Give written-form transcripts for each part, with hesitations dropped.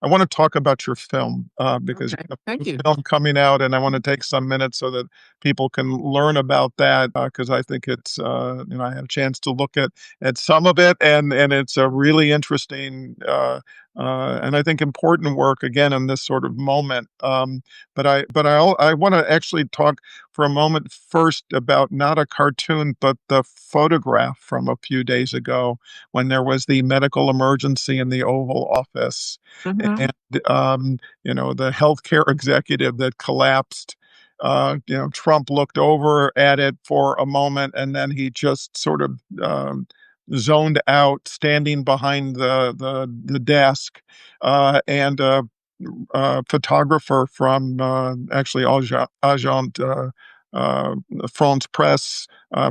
I want to talk about your film because you Okay. have a Thank new you. film coming out, and I want to take some minutes so that people can learn about that because I think it's I had a chance to look at some of it, and it's a really interesting and I think important work again in this sort of moment. I want to actually talk for a moment first about not a cartoon but the photograph from a few days ago when there was the medical emergency in the Oval Office Mhm. and, the healthcare executive that collapsed. Trump looked over at it for a moment, and then he just sort of zoned out, standing behind the desk, and photographer from actually Agent uh, France Press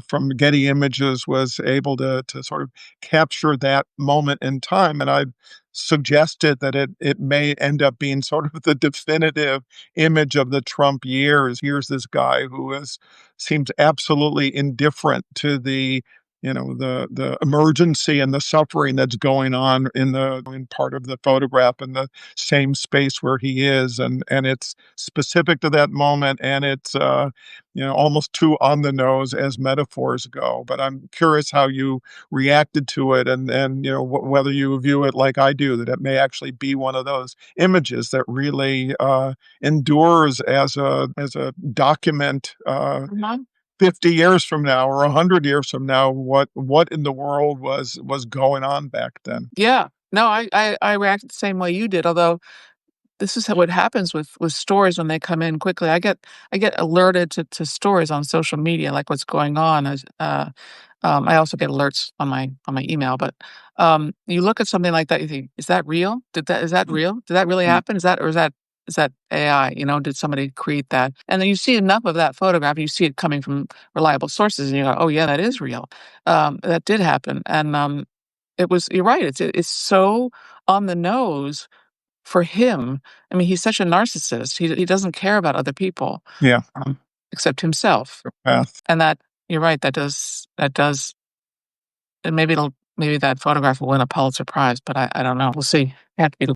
from Getty Images was able to sort of capture that moment in time. And I suggested that it may end up being sort of the definitive image of the Trump years. Here's this guy who seems absolutely indifferent to the emergency and the suffering that's going on in part of the photograph in the same space where he is, and it's specific to that moment, and it's almost too on the nose as metaphors go. But I'm curious how you reacted to it, and whether you view it like I do, that it may actually be one of those images that really endures as a document. Mhm. 50 years from now or 100 years from now, what in the world was going on back then? Yeah. No, I reacted the same way you did, although this is what happens with stories when they come in quickly. I get alerted to stories on social media, like what's going on as I also get alerts on my email, but, you look at something like that, you think, "Is that real? Is that real? Did that really Mm, happen? Is that AI? Did somebody create that?" And then you see enough of that photograph, and you see it coming from reliable sources, and you go, "Oh, yeah, that is real. That did happen." And, you're right, it's so on the nose for him. I mean, he's such a narcissist. He doesn't care about other people, yeah, except himself. path. And that you're right, that does and maybe that photograph will win a Pulitzer Prize, but I don't know. We'll see. Have to be